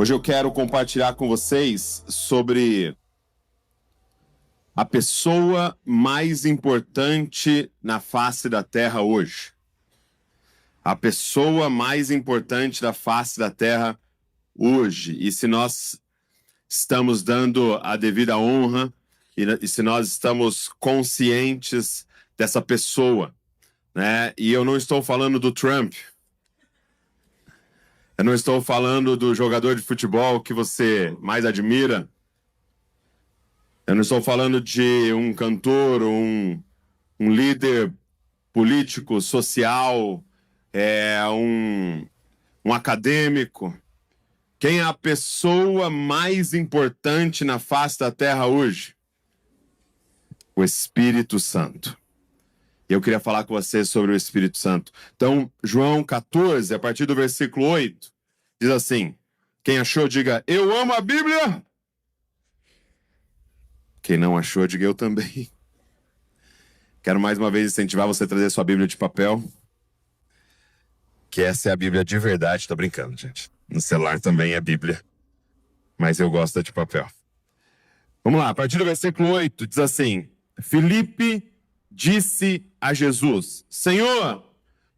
Hoje eu quero compartilhar com vocês sobre a pessoa mais importante na face da Terra hoje. A pessoa mais importante da face da Terra hoje. E se nós estamos dando a devida honra e se nós estamos conscientes dessa pessoa, né? E eu não estou falando do Trump. Eu não estou falando do jogador de futebol que você mais admira. Eu não estou falando de um cantor, um líder político, social, um acadêmico. Quem é a pessoa mais importante na face da Terra hoje? O Espírito Santo. Eu queria falar com você sobre o Espírito Santo. Então, João 14, a partir do versículo 8, diz assim: quem achou, diga, eu amo a Bíblia. Quem não achou, diga, eu também. Quero mais uma vez incentivar você a trazer sua Bíblia de papel. Que essa é a Bíblia de verdade. Tô brincando, gente. No celular também é Bíblia. Mas eu gosto da de papel. Vamos lá, a partir do versículo 8, diz assim: Filipe disse a Jesus, Senhor,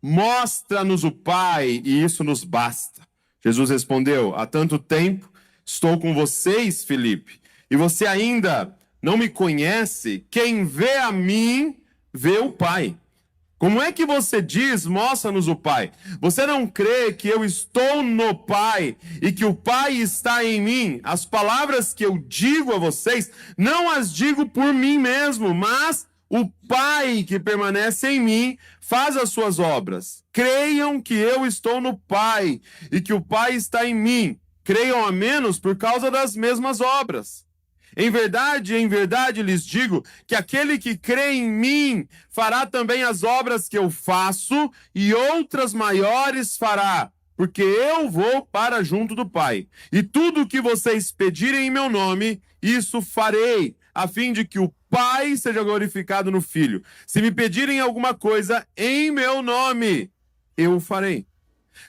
mostra-nos o Pai e isso nos basta. Jesus respondeu, há tanto tempo estou com vocês, Filipe, e você ainda não me conhece? Quem vê a mim, vê o Pai. Como é que você diz, mostra-nos o Pai? Você não crê que eu estou no Pai e que o Pai está em mim? As palavras que eu digo a vocês, não as digo por mim mesmo, mas o Pai que permanece em mim faz as suas obras. Creiam que eu estou no Pai e que o Pai está em mim. Creiam a menos por causa das mesmas obras. Em verdade lhes digo que aquele que crê em mim fará também as obras que eu faço e outras maiores fará, porque eu vou para junto do Pai. E tudo o que vocês pedirem em meu nome, isso farei, a fim de que o Pai seja glorificado no Filho. Se me pedirem alguma coisa em meu nome, eu o farei.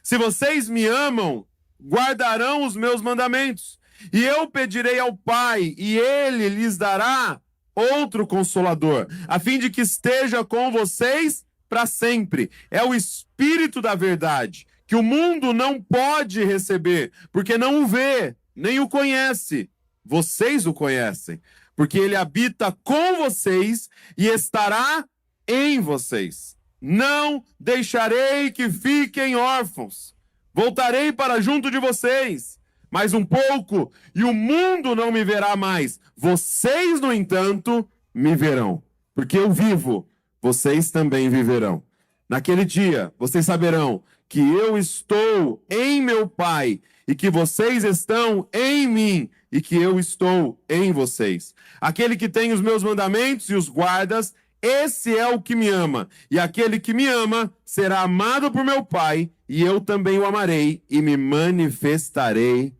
Se vocês me amam, guardarão os meus mandamentos. E eu pedirei ao Pai, e Ele lhes dará outro Consolador, a fim de que esteja com vocês para sempre. É o Espírito da verdade, que o mundo não pode receber, porque não o vê, nem o conhece. Vocês o conhecem, porque Ele habita com vocês e estará em vocês. Não deixarei que fiquem órfãos. Voltarei para junto de vocês. Mais um pouco, e o mundo não me verá mais. Vocês, no entanto, me verão. Porque eu vivo, vocês também viverão. Naquele dia, vocês saberão que eu estou em meu Pai, e que vocês estão em mim, e que eu estou em vocês. Aquele que tem os meus mandamentos e os guardas, esse é o que me ama. E aquele que me ama será amado por meu Pai, e eu também o amarei, e me manifestarei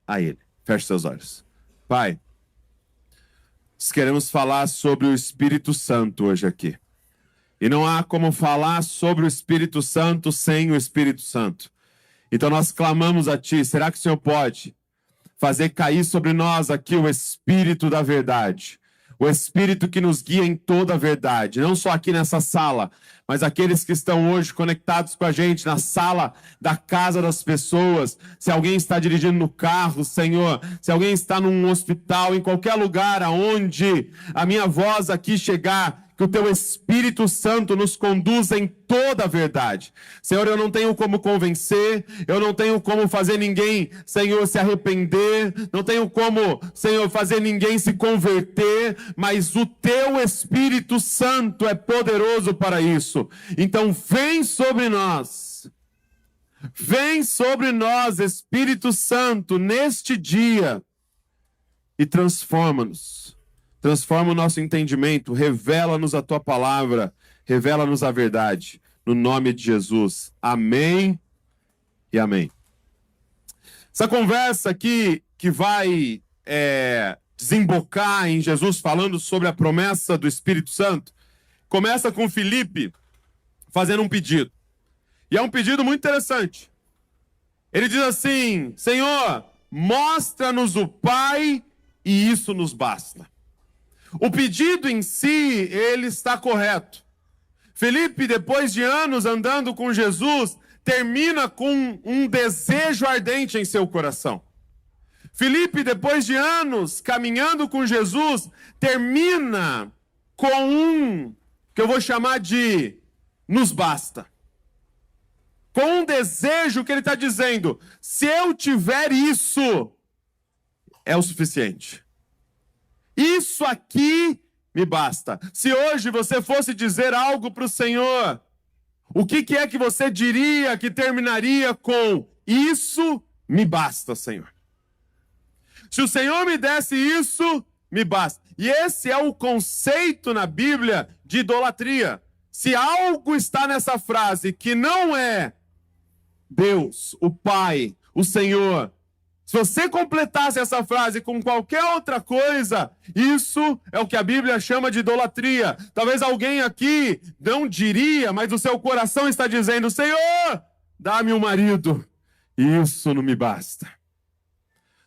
a Ele. Feche seus olhos. Pai, nós queremos falar sobre o Espírito Santo hoje aqui. E não há como falar sobre o Espírito Santo sem o Espírito Santo. Então nós clamamos a Ti, será que o Senhor pode fazer cair sobre nós aqui o Espírito da verdade? O Espírito que nos guia em toda a verdade, não só aqui nessa sala, mas aqueles que estão hoje conectados com a gente na sala da casa das pessoas. Se alguém está dirigindo no carro, Senhor, se alguém está num hospital, em qualquer lugar aonde a minha voz aqui chegar, que o Teu Espírito Santo nos conduza em toda a verdade. Senhor, eu não tenho como convencer, eu não tenho como fazer ninguém, Senhor, se arrepender, não tenho como, Senhor, fazer ninguém se converter, mas o Teu Espírito Santo é poderoso para isso. Então vem sobre nós, Espírito Santo, neste dia e transforma-nos. Transforma o nosso entendimento, revela-nos a Tua palavra, revela-nos a verdade. No nome de Jesus. Amém e amém. Essa conversa aqui que vai desembocar em Jesus falando sobre a promessa do Espírito Santo, começa com Filipe fazendo um pedido. E é um pedido muito interessante. Ele diz assim: Senhor, mostra-nos o Pai e isso nos basta. O pedido em si, ele está correto. Filipe, depois de anos andando com Jesus, termina com um desejo ardente em seu coração. Filipe, depois de anos caminhando com Jesus, termina com um que eu vou chamar de nos basta. Com um desejo que ele está dizendo, se eu tiver isso, é o suficiente. Isso aqui me basta. Se hoje você fosse dizer algo para o Senhor, o que é que você diria que terminaria com isso me basta, Senhor? Se o Senhor me desse isso, me basta. E esse é o conceito na Bíblia de idolatria. Se algo está nessa frase que não é Deus, o Pai, o Senhor, se você completasse essa frase com qualquer outra coisa, isso é o que a Bíblia chama de idolatria. Talvez alguém aqui não diria, mas o seu coração está dizendo, Senhor, dá-me um marido, isso não me basta.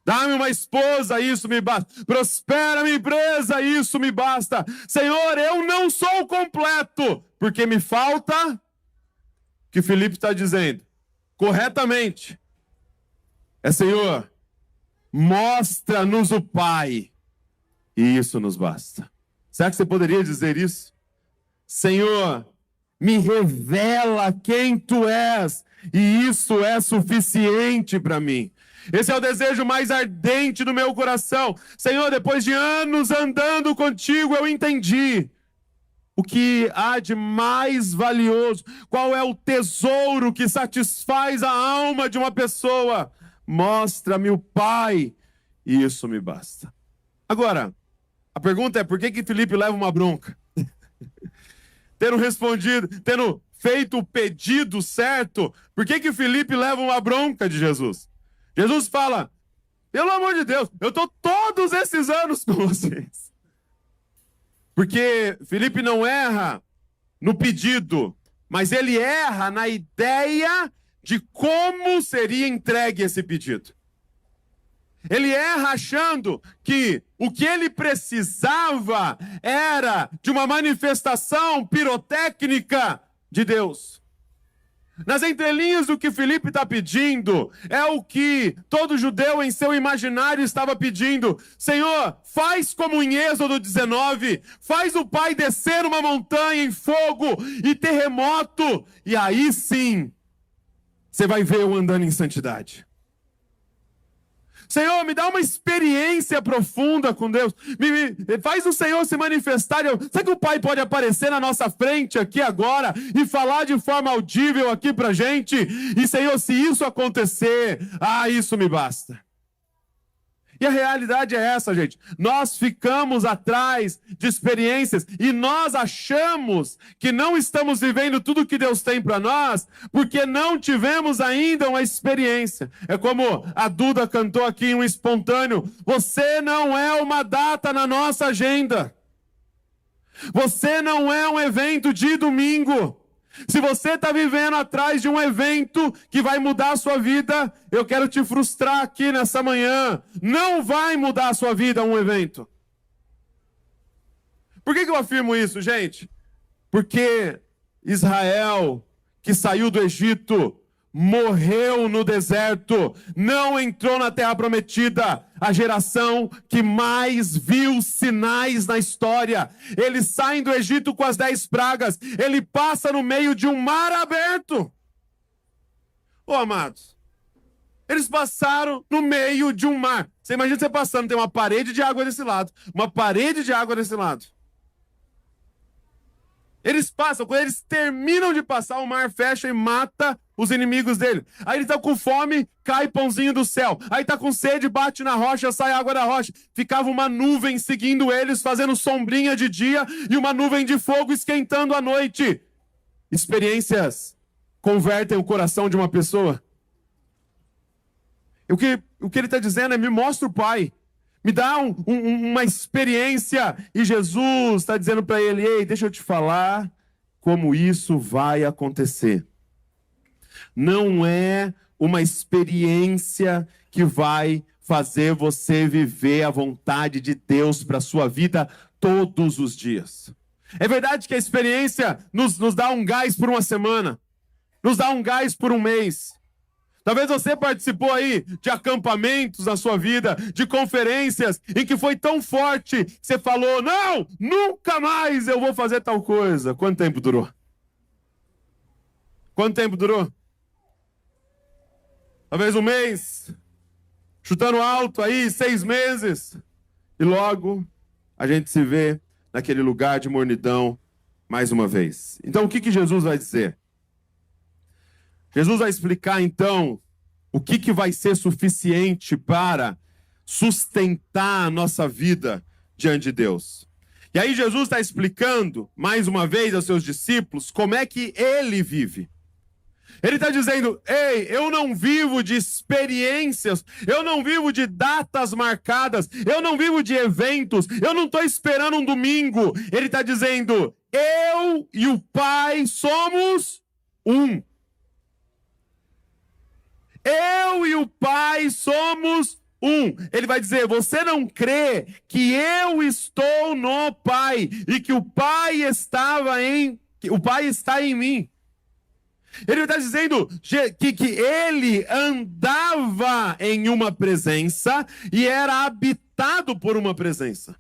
Dá-me uma esposa, isso me basta. Prospera minha empresa, isso me basta. Senhor, eu não sou completo, porque me falta o que Filipe está dizendo. Corretamente. É, Senhor, mostra-nos o Pai, e isso nos basta. Será que você poderia dizer isso? Senhor, me revela quem Tu és, e isso é suficiente para mim. Esse é o desejo mais ardente do meu coração. Senhor, depois de anos andando contigo, eu entendi o que há de mais valioso. Qual é o tesouro que satisfaz a alma de uma pessoa? Mostra-me o Pai, e isso me basta. Agora, a pergunta é, por que Filipe leva uma bronca? Tendo respondido, tendo feito o pedido certo, por que Filipe leva uma bronca de Jesus? Jesus fala, pelo amor de Deus, eu estou todos esses anos com vocês. Porque Filipe não erra no pedido, mas ele erra na ideia de como seria entregue esse pedido. Ele erra achando que o que ele precisava era de uma manifestação pirotécnica de Deus. Nas entrelinhas do que Filipe está pedindo, é o que todo judeu em seu imaginário estava pedindo. Senhor, faz como em Êxodo 19, faz o Pai descer uma montanha em fogo e terremoto, e aí sim, você vai ver eu andando em santidade. Senhor, me dá uma experiência profunda com Deus. Faz o Senhor se manifestar. Será que o Pai pode aparecer na nossa frente aqui agora e falar de forma audível aqui pra gente? E Senhor, se isso acontecer, isso me basta. E a realidade é essa, gente. Nós ficamos atrás de experiências e nós achamos que não estamos vivendo tudo que Deus tem para nós porque não tivemos ainda uma experiência. É como a Duda cantou aqui em um espontâneo. Você não é uma data na nossa agenda. Você não é um evento de domingo. Se você está vivendo atrás de um evento que vai mudar a sua vida, eu quero te frustrar aqui nessa manhã. Não vai mudar a sua vida um evento. Por que eu afirmo isso, gente? Porque Israel, que saiu do Egito, morreu no deserto, não entrou na terra prometida. A geração que mais viu sinais na história. Eles saem do Egito com as 10 pragas. Ele passa no meio de um mar aberto. Amados, eles passaram no meio de um mar. Você imagina você passando, tem uma parede de água desse lado, uma parede de água desse lado. Eles passam, quando eles terminam de passar, o mar fecha e mata os inimigos dele. Aí ele tá com fome, cai pãozinho do céu. Aí tá com sede, bate na rocha, sai água da rocha. Ficava uma nuvem seguindo eles, fazendo sombrinha de dia, e uma nuvem de fogo esquentando à noite. Experiências convertem o coração de uma pessoa. O que ele está dizendo é, me mostra o Pai. Me dá uma experiência. E Jesus está dizendo para ele, ei, deixa eu te falar como isso vai acontecer. Não é uma experiência que vai fazer você viver a vontade de Deus para a sua vida todos os dias. É verdade que a experiência nos dá um gás por uma semana, nos dá um gás por um mês. Talvez você participou aí de acampamentos na sua vida, de conferências, em que foi tão forte que você falou, não, nunca mais eu vou fazer tal coisa. Quanto tempo durou? Quanto tempo durou? Talvez um mês, chutando alto aí, 6 meses. E logo a gente se vê naquele lugar de mornidão mais uma vez. Então o que Jesus vai dizer? Jesus vai explicar, então, o que vai ser suficiente para sustentar a nossa vida diante de Deus. E aí Jesus está explicando, mais uma vez, aos seus discípulos, como é que ele vive. Ele está dizendo, ei, eu não vivo de experiências, eu não vivo de datas marcadas, eu não vivo de eventos, eu não estou esperando um domingo. Ele está dizendo, eu e o Pai somos um. Eu e o Pai somos um. Ele vai dizer, você não crê que eu estou no Pai e que o Pai está em mim. Ele está dizendo que ele andava em uma presença e era habitado por uma presença.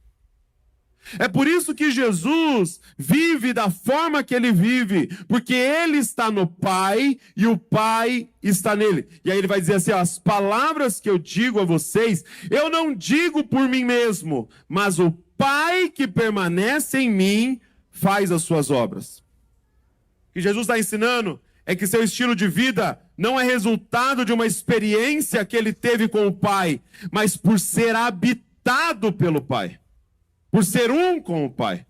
É por isso que Jesus vive da forma que ele vive, porque ele está no Pai e o Pai está nele. E aí ele vai dizer assim, ó, as palavras que eu digo a vocês, eu não digo por mim mesmo, mas o Pai que permanece em mim faz as suas obras. O que Jesus está ensinando é que seu estilo de vida não é resultado de uma experiência que ele teve com o Pai, mas por ser habitado pelo Pai. Por ser um com o Pai.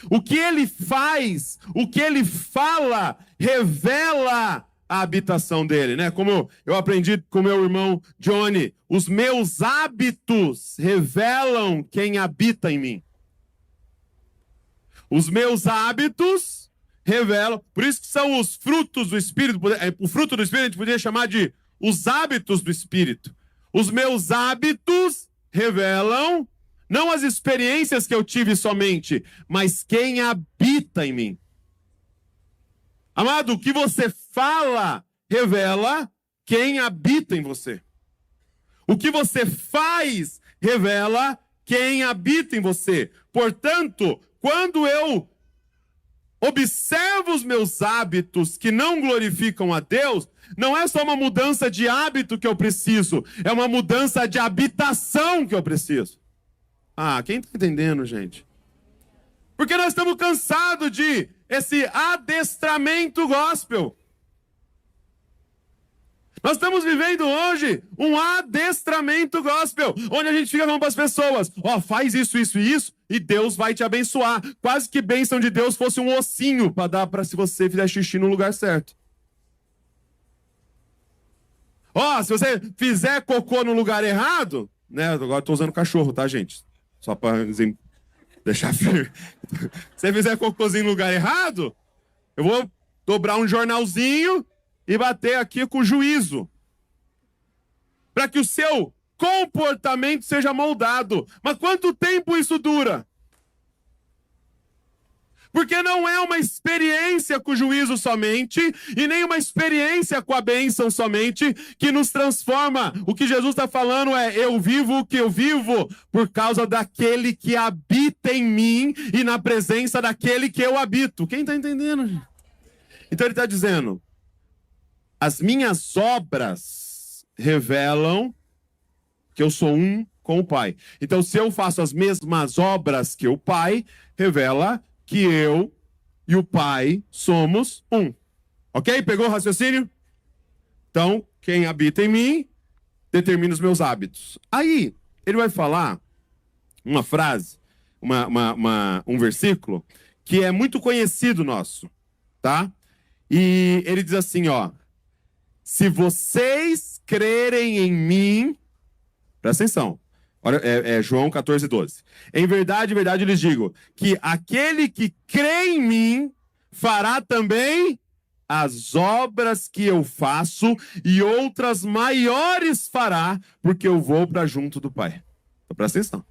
O que ele faz, o que ele fala, revela a habitação dele, né? Como eu aprendi com meu irmão Johnny, os meus hábitos revelam quem habita em mim. Os meus hábitos revelam, por isso que são os frutos do Espírito, o fruto do Espírito a gente poderia chamar de os hábitos do Espírito. Os meus hábitos revelam não as experiências que eu tive somente, mas quem habita em mim. Amado, o que você fala revela quem habita em você. O que você faz revela quem habita em você. Portanto, quando eu observo os meus hábitos que não glorificam a Deus, não é só uma mudança de hábito que eu preciso, é uma mudança de habitação que eu preciso. Ah, quem está entendendo, gente? Porque nós estamos cansados de esse adestramento gospel. Nós estamos vivendo hoje um adestramento gospel, onde a gente fica falando para as pessoas, ó, faz isso, isso e isso, e Deus vai te abençoar. Quase que bênção de Deus fosse um ossinho para dar para se você fizer xixi no lugar certo. Ó, se você fizer cocô no lugar errado, né, agora estou usando cachorro, tá, gente? Só para deixar firme. Se você fizer cocôzinho no lugar errado, eu vou dobrar um jornalzinho e bater aqui com juízo. Para que o seu comportamento seja moldado. Mas quanto tempo isso dura? Porque não é uma experiência com o juízo somente, e nem uma experiência com a bênção somente, que nos transforma. O que Jesus está falando é, eu vivo o que eu vivo por causa daquele que habita em mim e na presença daquele que eu habito. Quem está entendendo? Então ele está dizendo, as minhas obras revelam que eu sou um com o Pai. Então se eu faço as mesmas obras que o Pai, revela que eu e o Pai somos um. Ok? Pegou o raciocínio? Então, quem habita em mim determina os meus hábitos. Aí, ele vai falar uma frase, um versículo, que é muito conhecido nosso, tá? E ele diz assim, ó, se vocês crerem em mim, presta atenção, João 14:12. Em verdade, lhes digo, que aquele que crê em mim, fará também as obras que eu faço e outras maiores fará, porque eu vou para junto do Pai. Então presta atenção.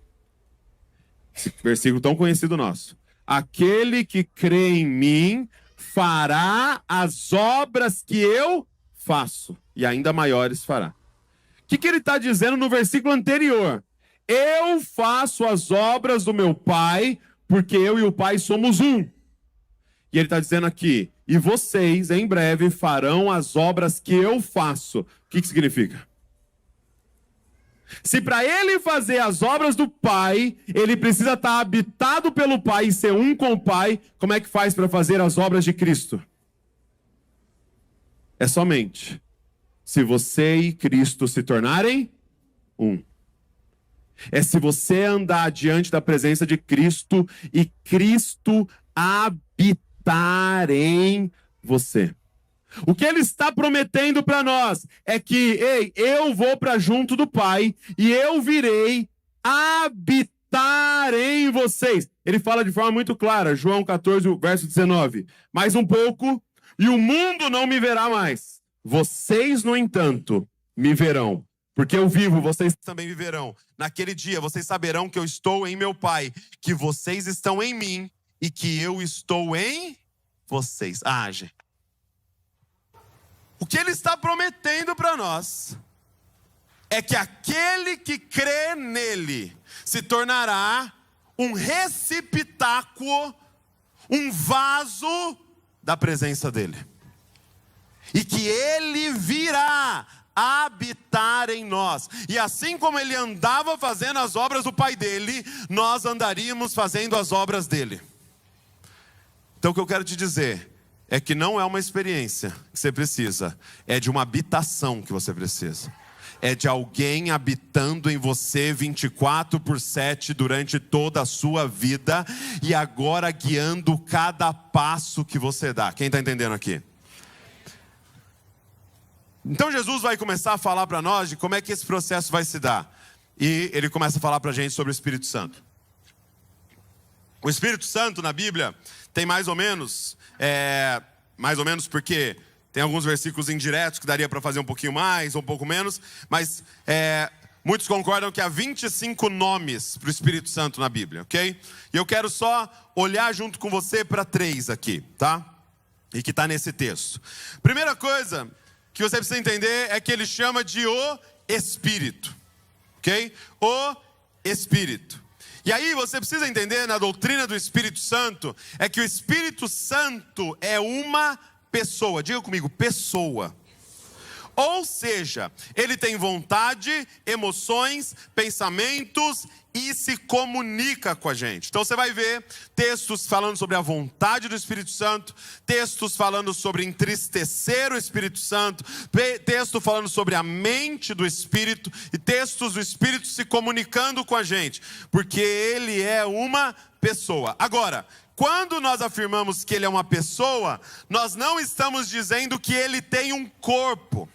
Esse versículo tão conhecido nosso. Aquele que crê em mim fará as obras que eu faço e ainda maiores fará. O que ele está dizendo no versículo anterior? Eu faço as obras do meu Pai, porque eu e o Pai somos um. E ele está dizendo aqui, e vocês em breve farão as obras que eu faço. O que significa? Se para ele fazer as obras do Pai, ele precisa estar habitado pelo Pai e ser um com o Pai, como é que faz para fazer as obras de Cristo? É somente se você e Cristo se tornarem um. É se você andar diante da presença de Cristo e Cristo habitar em você. O que ele está prometendo para nós é que, ei, eu vou para junto do Pai e eu virei habitar em vocês. Ele fala de forma muito clara, João 14, verso 19. Mais um pouco e o mundo não me verá mais. Vocês, no entanto, me verão. Porque eu vivo, vocês também viverão. Naquele dia, vocês saberão que eu estou em meu Pai, que vocês estão em mim e que eu estou em vocês. Gente. O que ele está prometendo para nós é que aquele que crê nele se tornará um receptáculo, um vaso da presença dele. E que ele virá habitar em nós. E assim como ele andava fazendo as obras do Pai dele, nós andaríamos fazendo as obras dele. Então o que eu quero te dizer é que não é uma experiência que você precisa, é de uma habitação que você precisa. É de alguém habitando em você 24/7 durante toda a sua vida e agora guiando cada passo que você dá. Quem está entendendo aqui? Então Jesus vai começar a falar para nós de como é que esse processo vai se dar. E ele começa a falar para a gente sobre o Espírito Santo. O Espírito Santo na Bíblia tem mais ou menos porque tem alguns versículos indiretos que daria para fazer um pouquinho mais ou um pouco menos, mas muitos concordam que há 25 nomes para o Espírito Santo na Bíblia, ok? E eu quero só olhar junto com você para 3 aqui, tá? E que está nesse texto. Primeira coisa que você precisa entender é que ele chama de o Espírito, ok? O Espírito. E aí você precisa entender na doutrina do Espírito Santo, é que o Espírito Santo é uma pessoa. Diga comigo, pessoa. Ou seja, ele tem vontade, emoções, pensamentos e se comunica com a gente. Então você vai ver textos falando sobre a vontade do Espírito Santo, textos falando sobre entristecer o Espírito Santo, texto falando sobre a mente do Espírito e textos do Espírito se comunicando com a gente, porque ele é uma pessoa. Agora, quando nós afirmamos que ele é uma pessoa, nós não estamos dizendo que ele tem um corpo.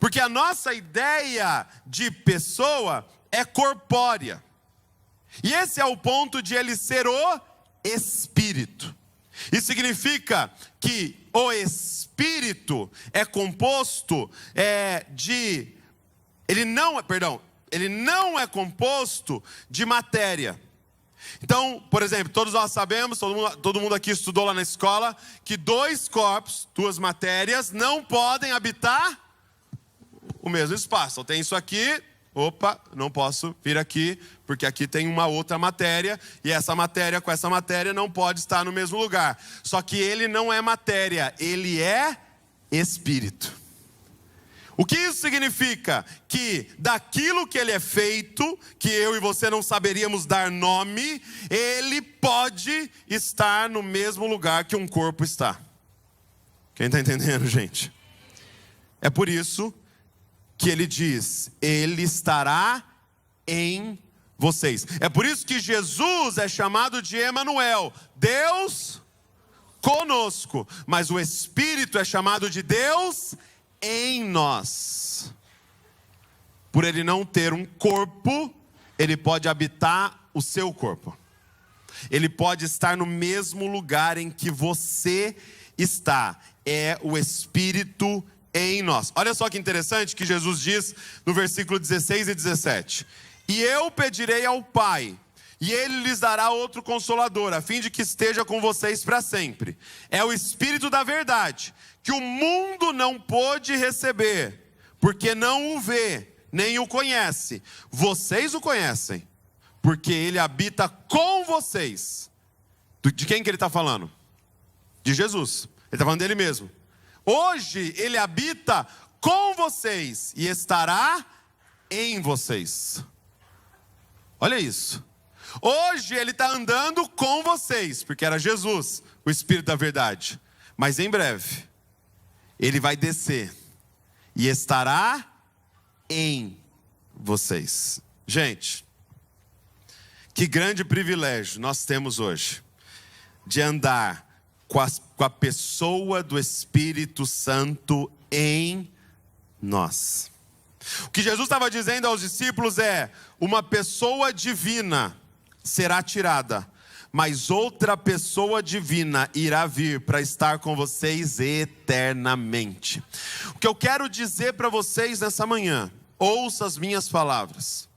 Porque a nossa ideia de pessoa é corpórea. E esse é o ponto de ele ser o Espírito. Isso significa que o Espírito é composto ele não é composto de matéria. Então, por exemplo, todos nós sabemos, todo mundo aqui estudou lá na escola, que 2 corpos, 2 matérias, não podem habitar o mesmo espaço. Então tem isso aqui, não posso vir aqui, porque aqui tem uma outra matéria, e essa matéria com essa matéria não pode estar no mesmo lugar. Só que ele não é matéria, ele é Espírito. O que isso significa? Que daquilo que ele é feito, que eu e você não saberíamos dar nome, ele pode estar no mesmo lugar que um corpo está. Quem está entendendo, gente? É por isso que ele diz, ele estará em vocês. É por isso que Jesus é chamado de Emanuel, Deus conosco. Mas o Espírito é chamado de Deus em nós. Por ele não ter um corpo, ele pode habitar o seu corpo. Ele pode estar no mesmo lugar em que você está. é o Espírito em nós. Olha só que interessante que Jesus diz no versículo 16 e 17. E eu pedirei ao Pai, e Ele lhes dará outro Consolador, a fim de que esteja com vocês para sempre. É o Espírito da verdade, que o mundo não pôde receber, porque não o vê, nem o conhece. Vocês o conhecem, porque Ele habita com vocês. De quem que Ele está falando? De Jesus. Ele está falando dele mesmo. Hoje Ele habita com vocês e estará em vocês. Olha isso. Hoje Ele está andando com vocês, porque era Jesus, o Espírito da verdade. Mas em breve, Ele vai descer e estará em vocês. Gente, que grande privilégio nós temos hoje de andar com a pessoa do Espírito Santo em nós. O que Jesus estava dizendo aos discípulos é: uma pessoa divina será tirada, mas outra pessoa divina irá vir para estar com vocês eternamente. O que eu quero dizer para vocês nessa manhã, ouça as minhas palavras,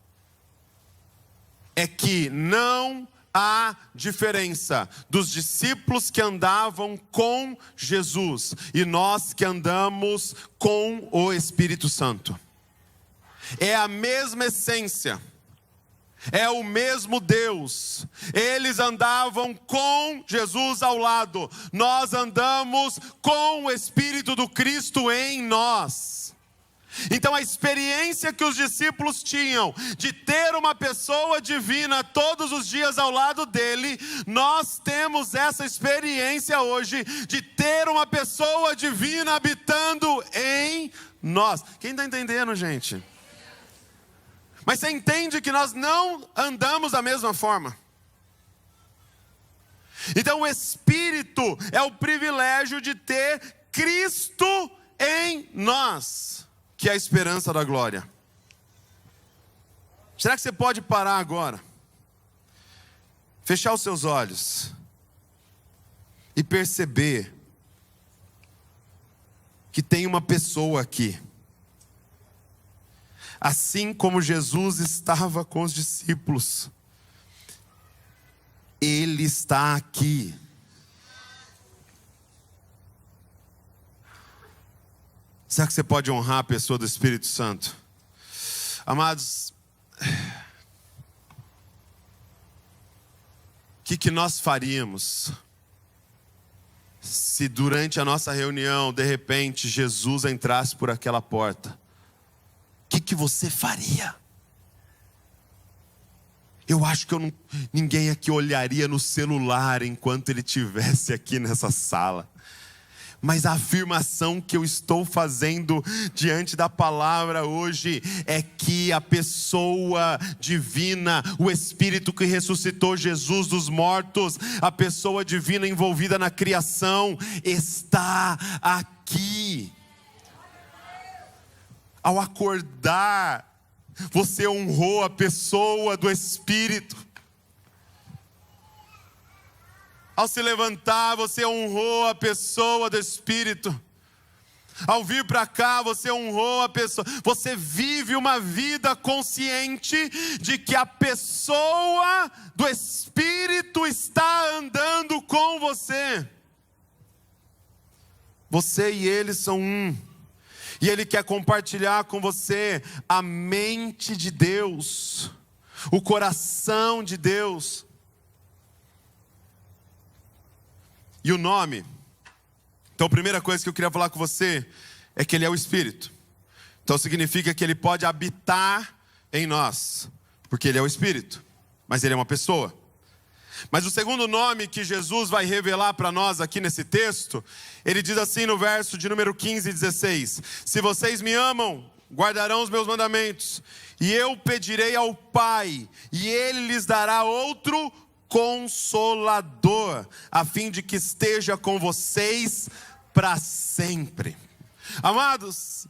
é que não há diferença dos discípulos que andavam com Jesus e nós que andamos com o Espírito Santo. É a mesma essência, é o mesmo Deus. Eles andavam com Jesus ao lado, nós andamos com o Espírito do Cristo em nós. Então a experiência que os discípulos tinham de ter uma pessoa divina todos os dias ao lado dele, nós temos essa experiência hoje de ter uma pessoa divina habitando em nós. Quem está entendendo, gente? Mas você entende que nós não andamos da mesma forma. Então o Espírito é o privilégio de ter Cristo em nós, que é a esperança da glória. Será que você pode parar agora, fechar os seus olhos e perceber que tem uma pessoa aqui? Assim como Jesus estava com os discípulos, Ele está aqui. Será que você pode honrar a pessoa do Espírito Santo? Amados, o que nós faríamos se durante a nossa reunião, de repente, Jesus entrasse por aquela porta? O que você faria? Eu acho que ninguém aqui olharia no celular enquanto ele estivesse aqui nessa sala. Mas a afirmação que eu estou fazendo diante da palavra hoje é que a pessoa divina, o Espírito que ressuscitou Jesus dos mortos, a pessoa divina envolvida na criação, está aqui. Ao acordar, você honrou a pessoa do Espírito. Ao se levantar, você honrou a pessoa do Espírito. Ao vir para cá, você honrou a pessoa. Você vive uma vida consciente de que a pessoa do Espírito está andando com você. Você e ele são um. E Ele quer compartilhar com você a mente de Deus, o coração de Deus. E o nome. Então a primeira coisa que eu queria falar com você é que Ele é o Espírito. Então significa que Ele pode habitar em nós, porque Ele é o Espírito, mas Ele é uma pessoa. Mas o segundo nome que Jesus vai revelar para nós aqui nesse texto, Ele diz assim no verso de número 15 e 16: se vocês me amam, guardarão os meus mandamentos, e eu pedirei ao Pai, e Ele lhes dará outro Consolador, a fim de que esteja com vocês para sempre. Amados,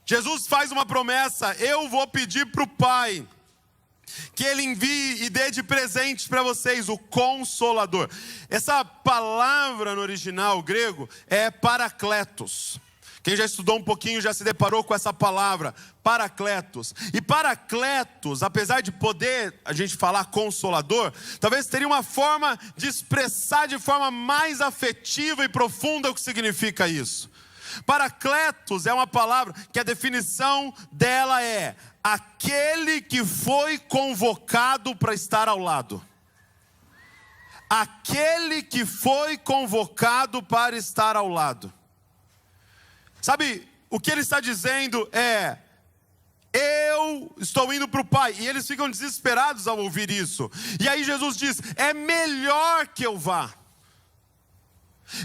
Jesus faz uma promessa: eu vou pedir para o Pai, que Ele envie e dê de presente para vocês o Consolador. Essa palavra no original grego é Paracletos. Quem já estudou um pouquinho já se deparou com essa palavra, Paracletos. E Paracletos, apesar de poder a gente falar Consolador, talvez teria uma forma de expressar de forma mais afetiva e profunda o que significa isso. Paracletos é uma palavra que a definição dela é aquele que foi convocado para estar ao lado. Aquele que foi convocado para estar ao lado. Sabe, o que ele está dizendo é: eu estou indo para o Pai. E eles ficam desesperados ao ouvir isso. E aí Jesus diz: é melhor que eu vá.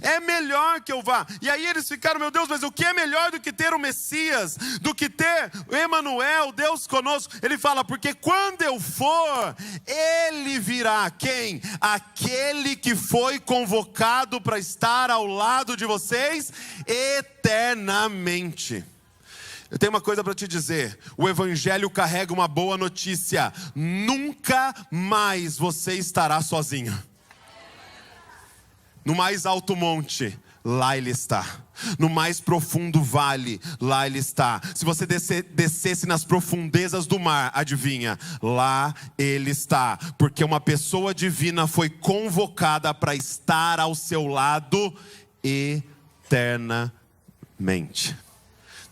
É melhor que eu vá. E aí eles ficaram: meu Deus, mas o que é melhor do que ter o Messias? Do que ter o Emanuel, Deus conosco? Ele fala: porque quando eu for, Ele virá. Quem? Aquele que foi convocado para estar ao lado de vocês eternamente. Eu tenho uma coisa para te dizer: o Evangelho carrega uma boa notícia. Nunca mais você estará sozinho. No mais alto monte, lá Ele está. No mais profundo vale, lá Ele está. Se você descesse nas profundezas do mar, adivinha? Lá Ele está. Porque uma pessoa divina foi convocada para estar ao seu lado eternamente.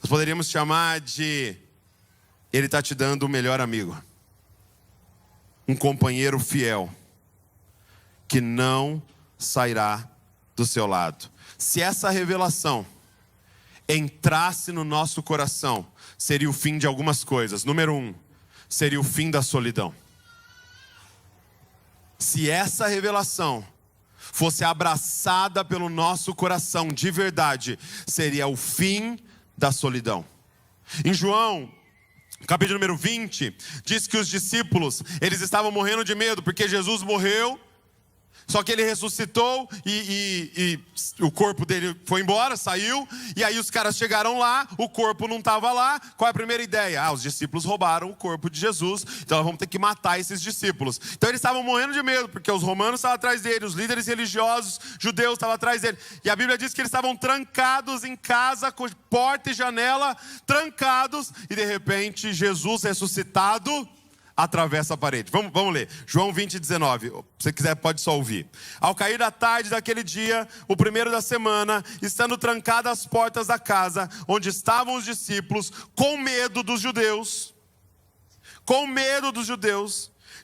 Nós poderíamos chamar de: Ele está te dando o melhor amigo. Um companheiro fiel, que não sairá do seu lado. Se essa revelação entrasse no nosso coração, seria o fim de algumas coisas. Número 1, seria o fim da solidão. Se essa revelação fosse abraçada pelo nosso coração de verdade, seria o fim da solidão. Em João, capítulo número 20, diz que os discípulos, eles estavam morrendo de medo, porque Jesus morreu, só que Ele ressuscitou e o corpo dele foi embora, saiu. E aí os caras chegaram lá, o corpo não estava lá. Qual é a primeira ideia? Os discípulos roubaram o corpo de Jesus, então nós vamos ter que matar esses discípulos. Então eles estavam morrendo de medo, porque os romanos estavam atrás dele, os líderes religiosos judeus estavam atrás dele. E a Bíblia diz que eles estavam trancados em casa, com porta e janela, trancados. E de repente Jesus ressuscitado atravessa a parede. Vamos ler. João 20, 19. Se você quiser, pode só ouvir. Ao cair da tarde daquele dia, o primeiro da semana, estando trancadas as portas da casa, onde estavam os discípulos, com medo dos judeus,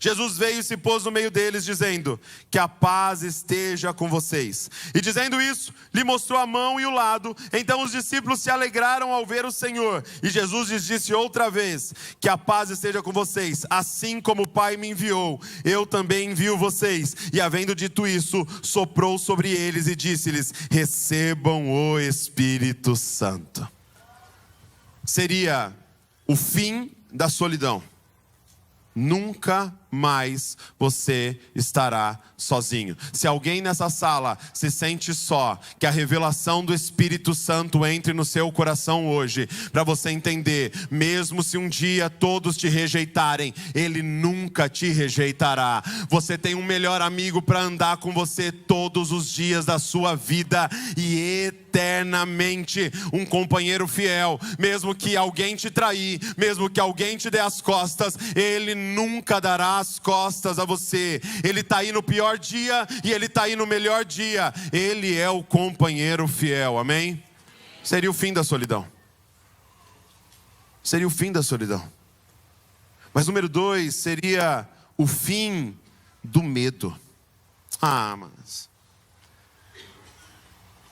Jesus veio e se pôs no meio deles, dizendo: que a paz esteja com vocês. E dizendo isso, lhe mostrou a mão e o lado. Então os discípulos se alegraram ao ver o Senhor. E Jesus lhes disse outra vez: que a paz esteja com vocês. Assim como o Pai me enviou, eu também envio vocês. E havendo dito isso, soprou sobre eles e disse-lhes: recebam o Espírito Santo. Seria o fim da solidão. Nunca mais você estará sozinho. Se alguém nessa sala se sente só, que a revelação do Espírito Santo entre no seu coração hoje, para você entender: mesmo se um dia todos te rejeitarem, Ele nunca te rejeitará. Você tem um melhor amigo para andar com você todos os dias da sua vida e eternamente, um companheiro fiel. Mesmo que alguém te trair, mesmo que alguém te dê as costas, Ele nunca dará as costas a você. Ele está aí no pior dia e Ele está aí no melhor dia. Ele é o companheiro fiel, amém? Seria o fim da solidão. Seria o fim da solidão. Mas número 2, seria o fim do medo. Mas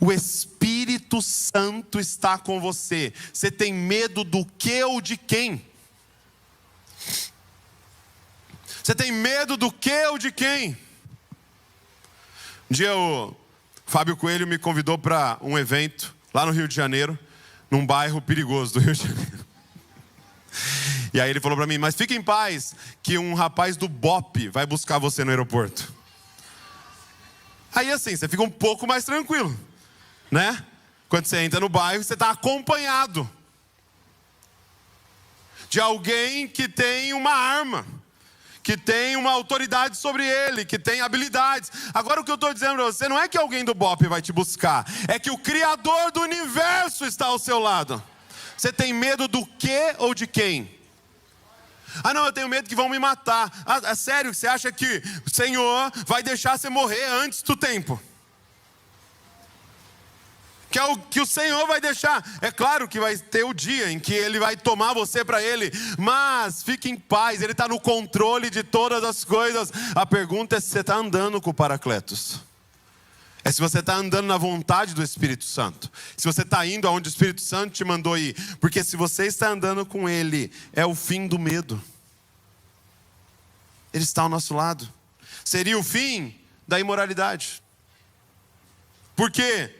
o Espírito Santo está com você. Você tem medo do que ou de quem? Você tem medo do que ou de quem? Um dia o Fábio Coelho me convidou para um evento lá no Rio de Janeiro, num bairro perigoso do Rio de Janeiro. E aí ele falou para mim: mas fique em paz, que um rapaz do BOPE vai buscar você no aeroporto. Aí assim, você fica um pouco mais tranquilo, né? Quando você entra no bairro, você está acompanhado de alguém que tem uma arma. que tem uma autoridade sobre ele, que tem habilidades. Agora o que eu estou dizendo para você não é que alguém do BOPE vai te buscar, é que o Criador do universo está ao seu lado. Você tem medo do quê ou de quem? Ah não, eu tenho medo que vão me matar. Ah, sério, você acha que o Senhor vai deixar você morrer antes do tempo? Que é o que o Senhor vai deixar. É claro que vai ter o dia em que Ele vai tomar você para Ele, mas fique em paz, Ele está no controle de todas as coisas. A pergunta é se você está andando com o Paracletos. É se você está andando na vontade do Espírito Santo. Se você está indo aonde o Espírito Santo te mandou ir. Porque se você está andando com Ele, é o fim do medo. Ele está ao nosso lado. Seria o fim da imoralidade. Por quê?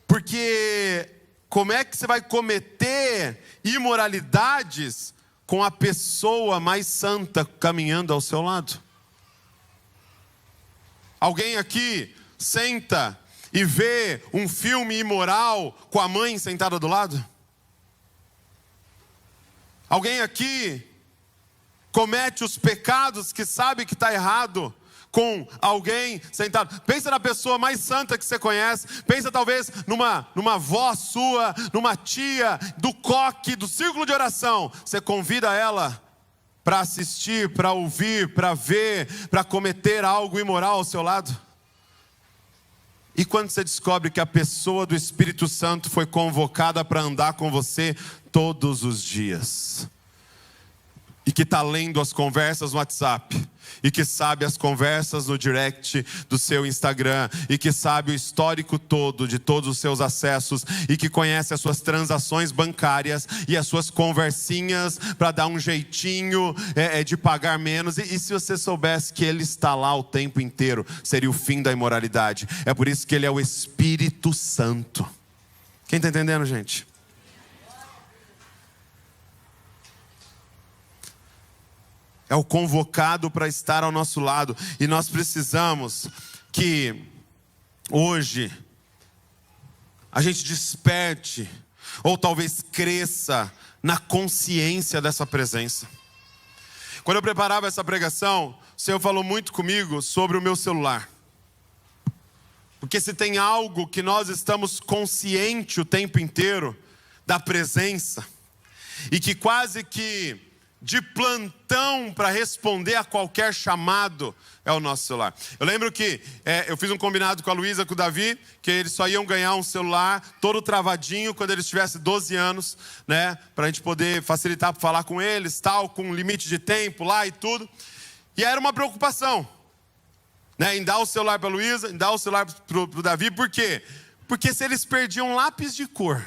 Porque como é que você vai cometer imoralidades com a pessoa mais santa caminhando ao seu lado? Alguém aqui senta e vê um filme imoral com a mãe sentada do lado? Alguém aqui comete os pecados que sabe que está errado com alguém sentado? Pensa na pessoa mais santa que você conhece. Pensa talvez numa avó sua, numa tia do coque, do círculo de oração. Você convida ela para assistir, para ouvir, para ver, para cometer algo imoral ao seu lado? E quando você descobre que a pessoa do Espírito Santo foi convocada para andar com você todos os dias, e que está lendo as conversas no WhatsApp, e que sabe as conversas no direct do seu Instagram, e que sabe o histórico todo de todos os seus acessos, e que conhece as suas transações bancárias e as suas conversinhas para dar um jeitinho de pagar menos. E se você soubesse que Ele está lá o tempo inteiro, seria o fim da imoralidade. É por isso que Ele é o Espírito Santo. Quem está entendendo, gente? É o convocado para estar ao nosso lado. E nós precisamos que hoje a gente desperte, ou talvez cresça na consciência dessa presença. Quando eu preparava essa pregação, o Senhor falou muito comigo sobre o meu celular. Porque se tem algo que nós estamos conscientes o tempo inteiro da presença, e que quase que de plantão para responder a qualquer chamado, é o nosso celular. Eu lembro que eu fiz um combinado com a Luísa, com o Davi, que eles só iam ganhar um celular todo travadinho quando eles tivessem 12 anos, né? Para a gente poder facilitar para falar com eles, tal, com um limite de tempo lá e tudo. E era uma preocupação, né? Em dar o celular para a Luísa, em dar o celular para o Davi. Por quê? Porque se eles perdiam um lápis de cor,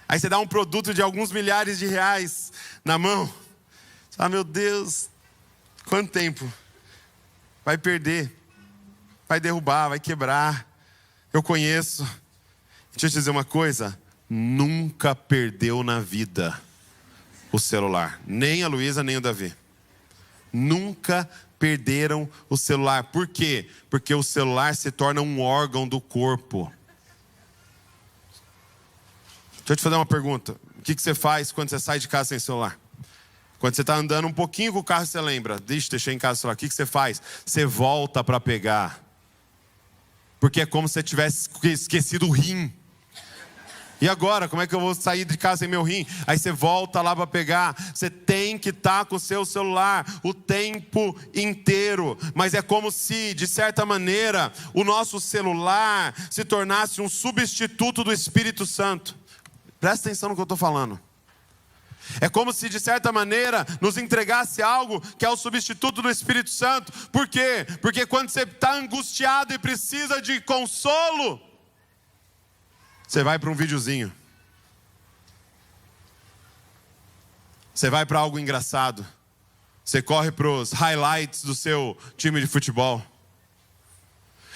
aí você dá um produto de alguns milhares de reais na mão. Você fala, meu Deus, quanto tempo? Vai perder, vai derrubar, vai quebrar. Eu conheço. Deixa eu te dizer uma coisa. Nunca perdeu na vida o celular. Nem a Luísa, nem o Davi. Nunca perderam o celular. Por quê? Porque o celular se torna um órgão do corpo. Deixa eu te fazer uma pergunta. O que você faz quando você sai de casa sem celular? Quando você está andando um pouquinho com o carro, você lembra. Deixei em casa o celular. O que você faz? Você volta para pegar. Porque é como se você tivesse esquecido o rim. E agora, como é que eu vou sair de casa sem meu rim? Aí você volta lá para pegar. Você tem que estar com o seu celular o tempo inteiro. Mas é como se, de certa maneira, o nosso celular se tornasse um substituto do Espírito Santo. Presta atenção no que eu estou falando. É como se, de certa maneira, nos entregasse algo que é o substituto do Espírito Santo. Por quê? Porque quando você está angustiado e precisa de consolo, você vai para um videozinho. Você vai para algo engraçado. Você corre para os highlights do seu time de futebol.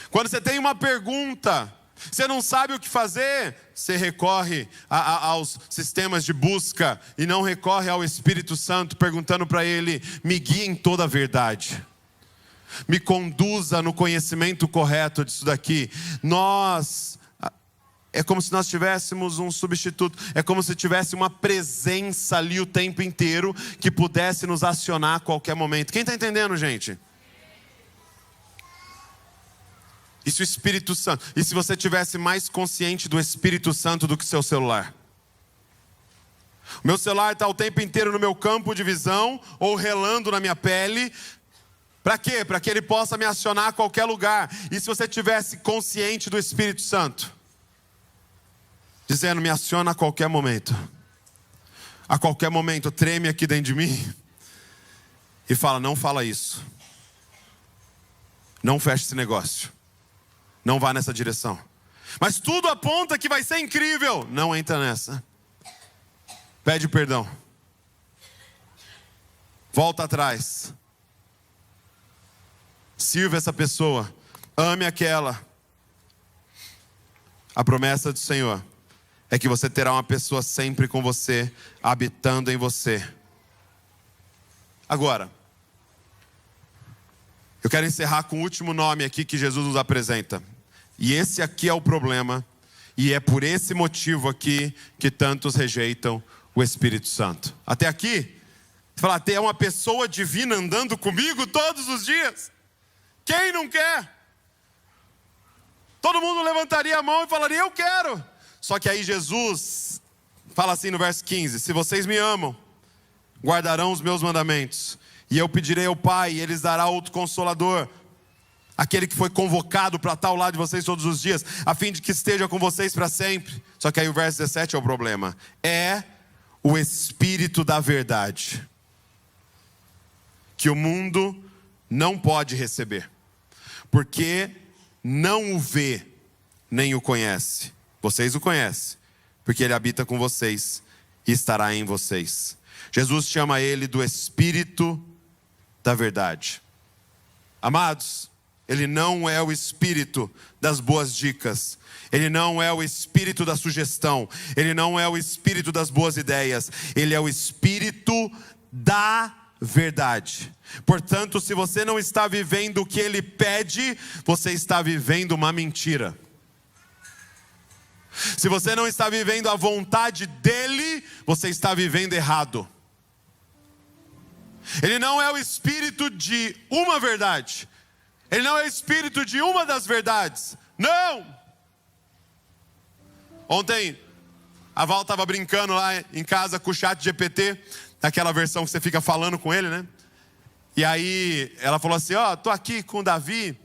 Quando você tem uma pergunta, você não sabe o que fazer, você recorre aos sistemas de busca e não recorre ao Espírito Santo, perguntando para Ele, me guie em toda a verdade. Me conduza no conhecimento correto disso daqui. é como se nós tivéssemos um substituto. É como se tivesse uma presença ali o tempo inteiro que pudesse nos acionar a qualquer momento. Quem está entendendo, gente? Isso é o Espírito Santo. E se você tivesse mais consciente do Espírito Santo do que seu celular? O meu celular está o tempo inteiro no meu campo de visão ou relando na minha pele. Para quê? Para que ele possa me acionar a qualquer lugar. E se você tivesse consciente do Espírito Santo? Dizendo, me aciona a qualquer momento. A qualquer momento, treme aqui dentro de mim. E fala, não fala isso. Não feche esse negócio. Não vá nessa direção. Mas tudo aponta que vai ser incrível. Não entra nessa. Pede perdão. Volta atrás. Sirva essa pessoa. Ame aquela. A promessa do Senhor é que você terá uma pessoa sempre com você, habitando em você. Agora, eu quero encerrar com o último nome aqui que Jesus nos apresenta. E esse aqui é o problema. E é por esse motivo aqui que tantos rejeitam o Espírito Santo. Até aqui, você fala, tem uma pessoa divina andando comigo todos os dias. Quem não quer? Todo mundo levantaria a mão e falaria, eu quero. Só que aí Jesus fala assim no verso 15, se vocês me amam, guardarão os meus mandamentos. E eu pedirei ao Pai, e Ele lhes dará outro Consolador. Aquele que foi convocado para estar ao lado de vocês todos os dias, a fim de que esteja com vocês para sempre. Só que aí o verso 17 é o problema. É o Espírito da verdade, que o mundo não pode receber, porque não o vê, nem o conhece. Vocês o conhecem, porque Ele habita com vocês e estará em vocês. Jesus chama Ele do Espírito da verdade. Amados, Ele não é o Espírito das boas dicas. Ele não é o Espírito da sugestão. Ele não é o Espírito das boas ideias. Ele é o Espírito da verdade. Portanto, se você não está vivendo o que Ele pede, você está vivendo uma mentira. Se você não está vivendo a vontade dEle, você está vivendo errado. Ele não é o Espírito de uma verdade. Ele não é o Espírito de uma das verdades. Não! Ontem, a Val estava brincando lá em casa com o chat GPT, naquela versão que você fica falando com ele, né? E aí, ela falou assim, ó, tô aqui com o Davi,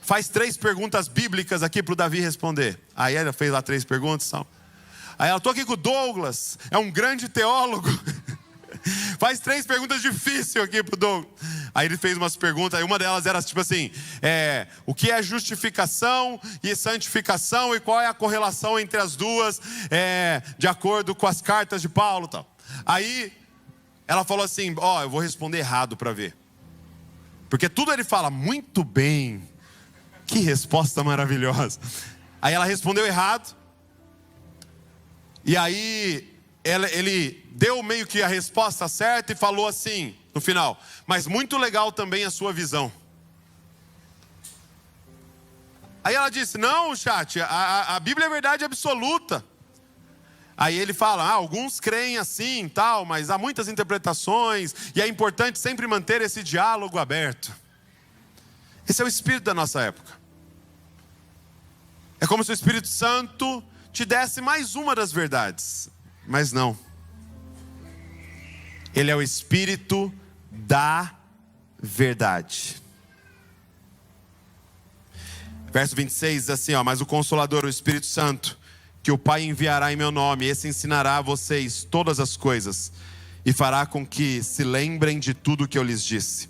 faz 3 perguntas bíblicas aqui para o Davi responder. Aí ela fez lá 3 perguntas. Aí ela, tô aqui com o Douglas, é um grande teólogo. Faz 3 perguntas difíceis aqui pro Douglas. Aí ele fez umas perguntas, aí uma delas era tipo assim, o que é justificação e santificação e qual é a correlação entre as duas, de acordo com as cartas de Paulo e tal. Aí ela falou assim, eu vou responder errado para ver. Porque tudo ele fala, muito bem, que resposta maravilhosa. Aí ela respondeu errado. E aí ele deu meio que a resposta certa e falou assim, no final, mas muito legal também a sua visão. Aí ela disse, não, chat, a Bíblia é verdade absoluta. Aí ele fala, alguns creem assim e tal, mas há muitas interpretações, e é importante sempre manter esse diálogo aberto. Esse é o espírito da nossa época. É como se o Espírito Santo te desse mais uma das verdades. Mas não. Ele é o Espírito da verdade. Verso 26 diz assim, mas o Consolador, o Espírito Santo, que o Pai enviará em meu nome, esse ensinará a vocês todas as coisas, e fará com que se lembrem de tudo que eu lhes disse.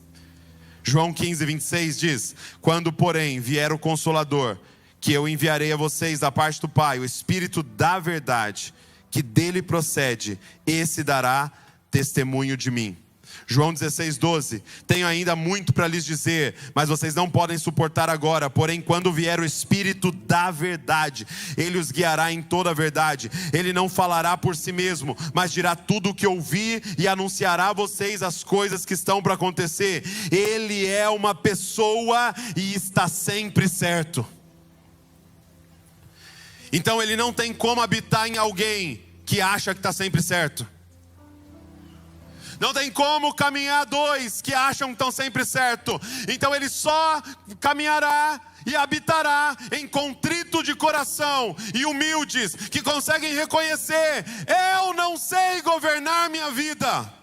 João 15, 26 diz, quando porém vier o Consolador, que eu enviarei a vocês da parte do Pai, o Espírito da verdade, que dele procede, esse dará testemunho de mim. João 16, 12, tenho ainda muito para lhes dizer, mas vocês não podem suportar agora, porém quando vier o Espírito da verdade, Ele os guiará em toda a verdade, Ele não falará por si mesmo, mas dirá tudo o que ouvir e anunciará a vocês as coisas que estão para acontecer. Ele é uma pessoa e está sempre certo. Então ele não tem como habitar em alguém que acha que está sempre certo. Não tem como caminhar dois que acham que estão sempre certo. Então ele só caminhará e habitará em contrito de coração e humildes, que conseguem reconhecer: eu não sei governar minha vida.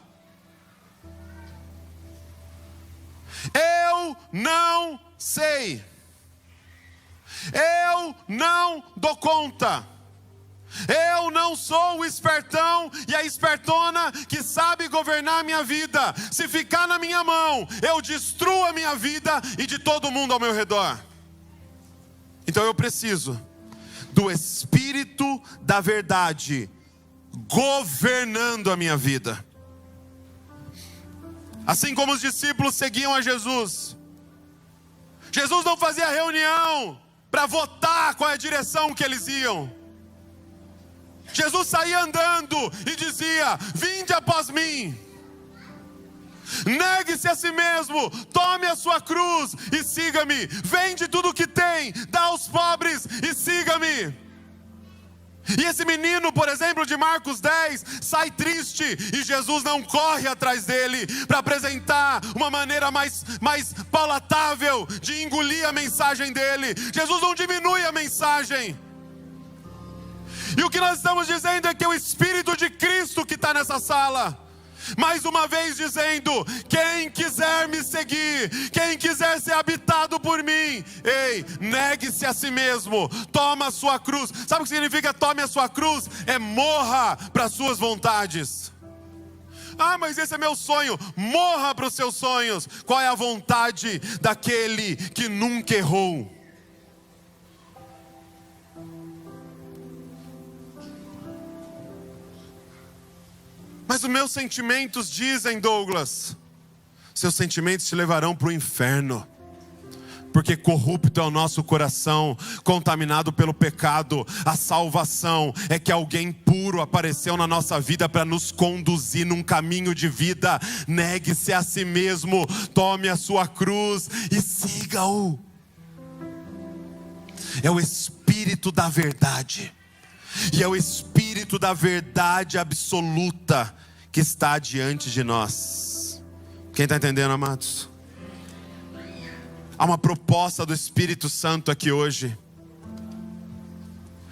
Eu não sei. Eu não dou conta. Eu não sou o espertão e a espertona que sabe governar a minha vida. Se ficar na minha mão, eu destruo a minha vida e de todo mundo ao meu redor. Então eu preciso do Espírito da verdade governando a minha vida. Assim como os discípulos seguiam a Jesus. Jesus não fazia reunião para votar qual é a direção que eles iam. Jesus saía andando e dizia: vinde após mim. Negue-se a si mesmo, tome a sua cruz e siga-me. Vende tudo o que tem, dá aos pobres e siga-me. E esse menino, por exemplo, de Marcos 10, sai triste e Jesus não corre atrás dele para apresentar uma maneira mais palatável de engolir a mensagem dele. Jesus não diminui a mensagem. E o que nós estamos dizendo é que o Espírito de Cristo que está nessa sala, mais uma vez dizendo: quem quiser me seguir, quem quiser ser habitado por mim, ei, negue-se a si mesmo, toma a sua cruz. Sabe o que significa tome a sua cruz? É morra para as suas vontades. Ah, mas esse é meu sonho. Morra para os seus sonhos. Qual é a vontade daquele que nunca errou? Mas os meus sentimentos dizem, Douglas, seus sentimentos te levarão para o inferno. Porque corrupto é o nosso coração, contaminado pelo pecado. A salvação é que alguém puro apareceu na nossa vida para nos conduzir num caminho de vida. Negue-se a si mesmo, tome a sua cruz e siga-o. É o Espírito da verdade. E é o Espírito da verdade absoluta que está diante de nós. Quem está entendendo, amados? Há uma proposta do Espírito Santo aqui hoje.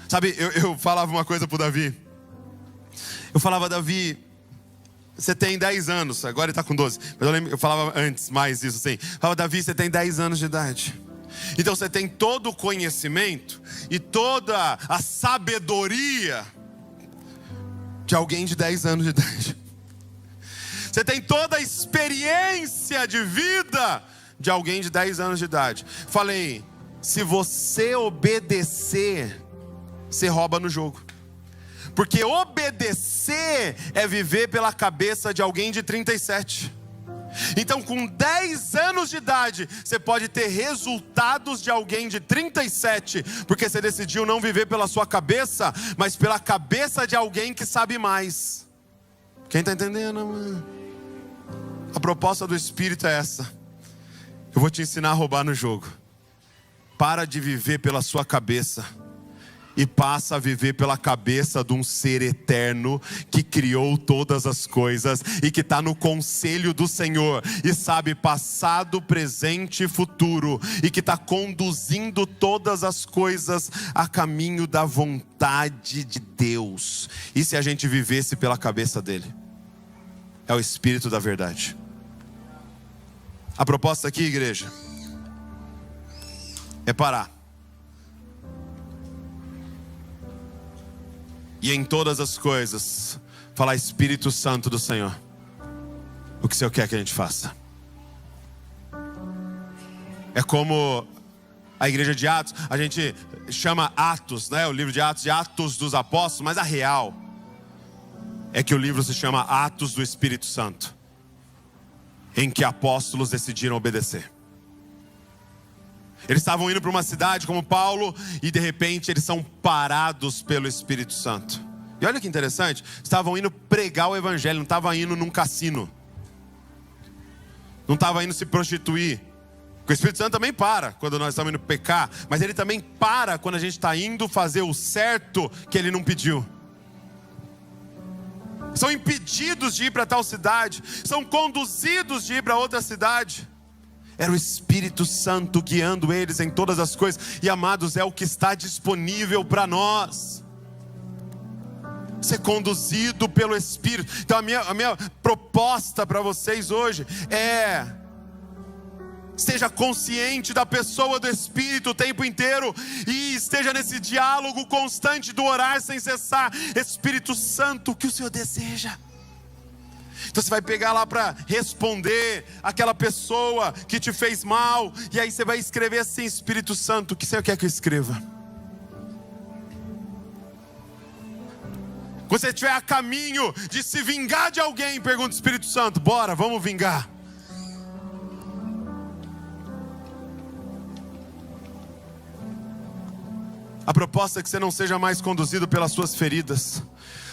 Sabe, eu falava uma coisa para o Davi. Eu falava: Davi, você tem 10 anos, agora ele está com 12. Mas eu falava antes mais isso assim. Eu falava: Davi, você tem 10 anos de idade. Então você tem todo o conhecimento e toda a sabedoria de alguém de 10 anos de idade. Você tem toda a experiência de vida de alguém de 10 anos de idade. Falei: se você obedecer, você rouba no jogo. Porque obedecer é viver pela cabeça de alguém de 37. Então, com 10 anos de idade, você pode ter resultados de alguém de 37, porque você decidiu não viver pela sua cabeça, mas pela cabeça de alguém que sabe mais. Quem está entendendo, mano? A proposta do Espírito é essa: eu vou te ensinar a roubar no jogo. Para de viver pela sua cabeça e passa a viver pela cabeça de um ser eterno que criou todas as coisas e que está no conselho do Senhor e sabe passado, presente e futuro, e que está conduzindo todas as coisas a caminho da vontade de Deus. E se a gente vivesse pela cabeça dele? É o Espírito da verdade. A proposta aqui, igreja, é parar e em todas as coisas falar: Espírito Santo do Senhor, o que o Senhor quer que a gente faça? É como a igreja de Atos, a gente chama Atos, né? O livro de Atos dos Apóstolos, mas a real é que o livro se chama Atos do Espírito Santo, em que apóstolos decidiram obedecer. Eles estavam indo para uma cidade como Paulo e de repente eles são parados pelo Espírito Santo. E olha que interessante, estavam indo pregar o evangelho, não estavam indo num cassino, não estavam indo se prostituir, Porque o Espírito Santo também para quando nós estamos indo pecar, mas ele também para quando a gente está indo fazer o certo que ele não pediu. São impedidos de ir para tal cidade, são conduzidos de ir para outra cidade. Era o Espírito Santo guiando eles em todas as coisas. E amados, é o que está disponível para nós. Ser conduzido pelo Espírito. Então a minha proposta para vocês hoje é: esteja consciente da pessoa do Espírito o tempo inteiro, e esteja nesse diálogo constante do orar sem cessar. Espírito Santo, o que o Senhor deseja? Então você vai pegar lá para responder aquela pessoa que te fez mal, e aí você vai escrever assim: Espírito Santo, o que você quer que eu escreva? Quando você estiver a caminho de se vingar de alguém, pergunta: Espírito Santo, bora, vamos vingar. A proposta é que você não seja mais conduzido pelas suas feridas,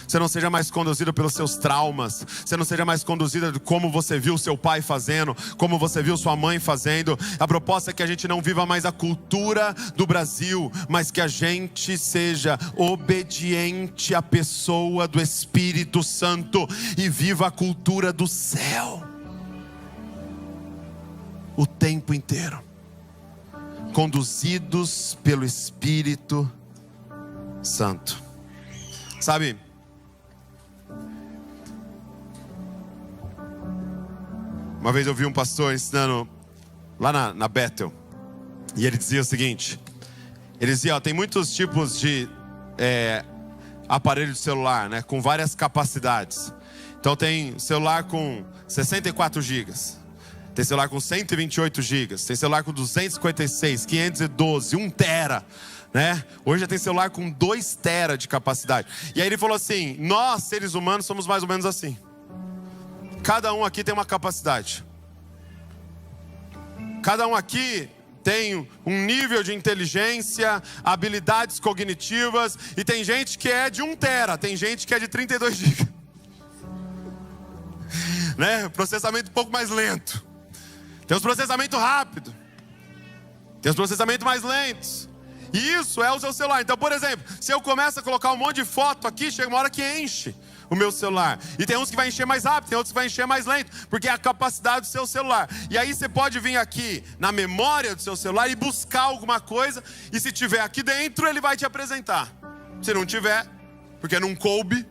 você não seja mais conduzido pelos seus traumas, você não seja mais conduzido de como você viu seu pai fazendo, como você viu sua mãe fazendo. A proposta é que a gente não viva mais a cultura do Brasil, mas que a gente seja obediente à pessoa do Espírito Santo e viva a cultura do céu o tempo inteiro, conduzidos pelo Espírito Santo. Sabe, uma vez eu vi um pastor ensinando lá na Bethel, e ele dizia o seguinte: ele dizia, tem muitos tipos de aparelho de celular, né, com várias capacidades. Então tem celular com 64 gigas, tem celular com 128 gigas, tem celular com 256, 512, 1 tera, né? Hoje já tem celular com 2 tera de capacidade. E aí ele falou assim: nós, seres humanos, somos mais ou menos assim. Cada um aqui tem uma capacidade. Cada um aqui tem um nível de inteligência, habilidades cognitivas. E tem gente que é de 1 tera, tem gente que é de 32 gigas, né? Processamento um pouco mais lento. Tem os processamentos rápidos, tem os processamentos mais lentos. E isso é o seu celular. Então, por exemplo, se eu começo a colocar um monte de foto aqui, chega uma hora que enche o meu celular. E tem uns que vai encher mais rápido, tem outros que vai encher mais lento, porque é a capacidade do seu celular. E aí você pode vir aqui na memória do seu celular e buscar alguma coisa, e se tiver aqui dentro, ele vai te apresentar. Se não tiver, porque não coube,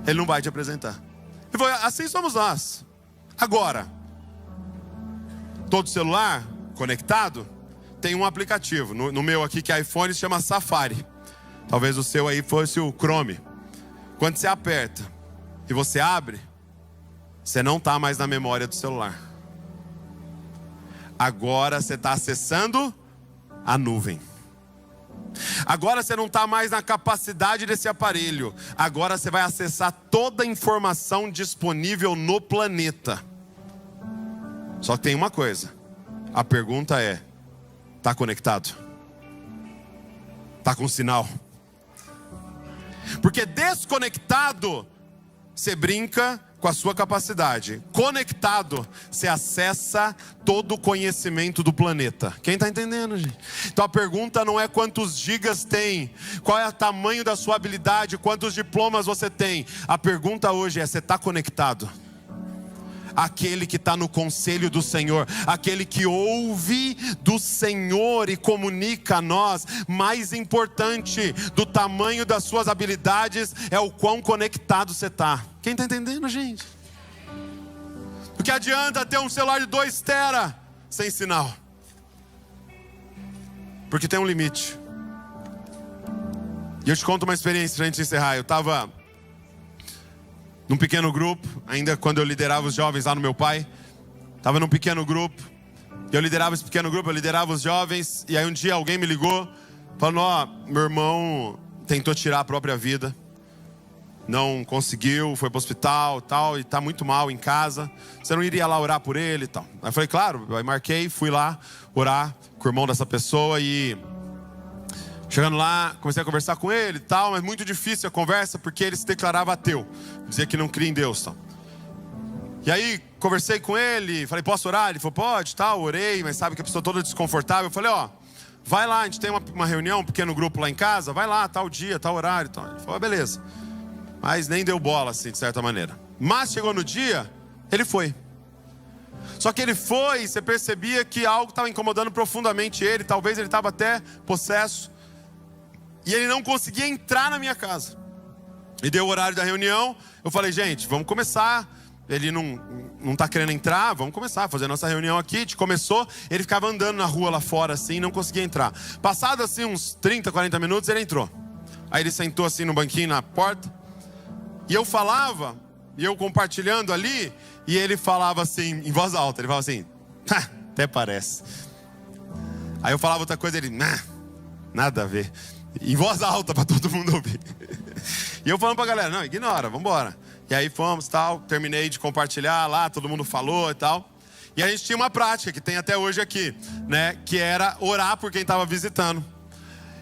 ele não vai te apresentar. E foi, assim somos nós. Agora, todo celular conectado tem um aplicativo. No meu aqui, que é iPhone, se chama Safari. Talvez o seu aí fosse o Chrome. Quando você aperta e você abre, você não está mais na memória do celular. Agora você está acessando a nuvem. Agora você não está mais na capacidade desse aparelho. Agora você vai acessar toda a informação disponível no planeta. Só que tem uma coisa. A pergunta é: está conectado? Está com sinal? Porque desconectado, você brinca com a sua capacidade. Conectado, você acessa todo o conhecimento do planeta. Quem está entendendo, gente? Então a pergunta não é quantos gigas tem, qual é o tamanho da sua habilidade, quantos diplomas você tem. A pergunta hoje é: você está conectado? Aquele que está no conselho do Senhor, aquele que ouve do Senhor e comunica a nós. Mais importante do tamanho das suas habilidades é o quão conectado você está. Quem está entendendo, gente? O que adianta ter um celular de 2 tera sem sinal? Porque tem um limite. E eu te conto uma experiência antes de encerrar. Eu estava num pequeno grupo, ainda quando eu liderava os jovens lá no meu pai. Estava num pequeno grupo, eu liderava esse pequeno grupo, eu liderava os jovens. E aí um dia alguém me ligou, falando: meu irmão tentou tirar a própria vida, não conseguiu, foi para o hospital tal, e está muito mal em casa. Você não iria lá orar por ele e tal? Aí eu falei: claro. Aí marquei, fui lá orar com o irmão dessa pessoa. E chegando lá, comecei a conversar com ele e tal, mas muito difícil a conversa, porque ele se declarava ateu, dizia que não cria em Deus tal. E aí, conversei com ele, falei, posso orar? Ele falou, pode, tal, orei, mas sabe que a pessoa toda desconfortável. Eu falei, ó, vai lá, a gente tem uma reunião, um pequeno grupo lá em casa, vai lá, tal dia, tal horário, tal. Ele falou, beleza. Mas nem deu bola, assim, de certa maneira. Mas chegou no dia, ele foi. Só que ele foi, e você percebia que algo estava incomodando profundamente ele, talvez ele estava até possesso. E ele não conseguia entrar na minha casa. E deu o horário da reunião, eu falei, gente, vamos começar. Ele não está querendo entrar, vamos começar a fazer a nossa reunião aqui. A gente começou, ele ficava andando na rua lá fora assim, não conseguia entrar. Passado assim uns 30, 40 minutos, ele entrou. Aí ele sentou assim no banquinho na porta. E eu falava, e eu compartilhando ali, e ele falava assim, em voz alta, ele falava assim, até parece. Aí eu falava outra coisa, ele, nada a ver. Em voz alta para todo mundo ouvir. E eu falando pra galera, não, ignora, vamos embora. E aí fomos, tal, terminei de compartilhar lá, todo mundo falou e tal. E a gente tinha uma prática que tem até hoje aqui, né? Que era orar por quem estava visitando.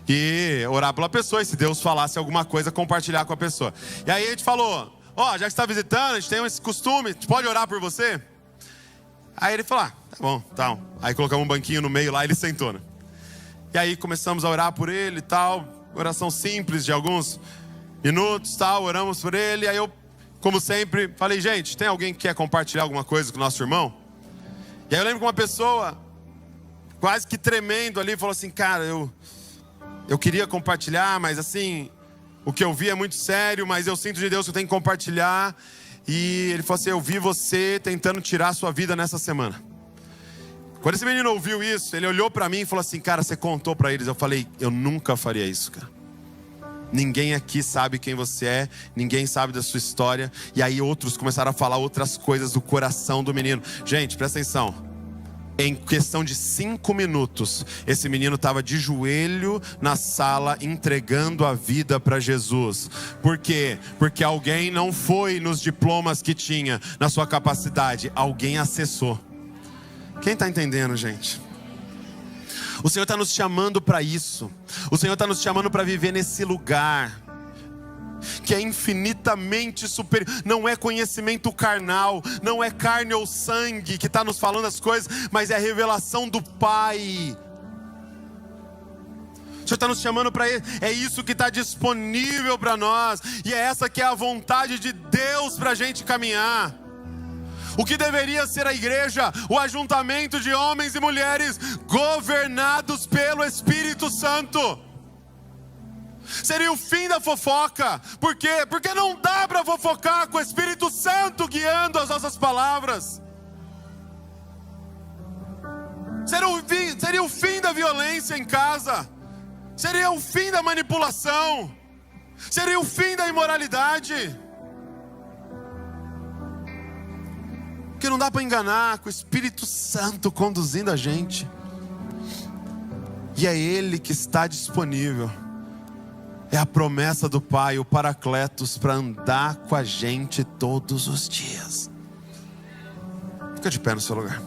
E orar pela pessoa, e se Deus falasse alguma coisa, compartilhar com a pessoa. E aí a gente falou, já que você está visitando, a gente tem esse costume, a gente pode orar por você? Aí ele falou, tá bom, tal. Aí colocamos um banquinho no meio lá, ele sentou, né? E aí começamos a orar por ele e tal, oração simples de alguns minutos, tal, oramos por ele. Aí eu, como sempre, falei, gente, tem alguém que quer compartilhar alguma coisa com o nosso irmão? E aí eu lembro que uma pessoa, quase que tremendo ali, falou assim, cara, eu queria compartilhar, mas assim, o que eu vi é muito sério, mas eu sinto de Deus que eu tenho que compartilhar. E ele falou assim, eu vi você tentando tirar a sua vida nessa semana. Quando esse menino ouviu isso, ele olhou pra mim e falou assim, cara, você contou pra eles? Eu falei, eu nunca faria isso, cara. Ninguém aqui sabe quem você é, ninguém sabe da sua história. E aí outros começaram a falar outras coisas do coração do menino. Gente, presta atenção. Em questão de 5 minutos, esse menino estava de joelho na sala, entregando a vida para Jesus. Por quê? Porque alguém não foi nos diplomas que tinha, na sua capacidade. Alguém acessou. Quem está entendendo, gente? O Senhor está nos chamando para isso. O Senhor está nos chamando para viver nesse lugar que é infinitamente superior. Não é conhecimento carnal, não é carne ou sangue que está nos falando as coisas, mas é a revelação do Pai. O Senhor está nos chamando para isso. É isso que está disponível para nós. E é essa que é a vontade de Deus para a gente caminhar. O que deveria ser a igreja, o ajuntamento de homens e mulheres governados pelo Espírito Santo. Seria o fim da fofoca. Por quê? Porque não dá para fofocar com o Espírito Santo guiando as nossas palavras. Seria o fim da violência em casa. Seria o fim da manipulação. Seria o fim da imoralidade. Porque não dá para enganar com o Espírito Santo conduzindo a gente. E é Ele que está disponível. É a promessa do Pai, o Paracletos, para andar com a gente todos os dias. Fica de pé no seu lugar.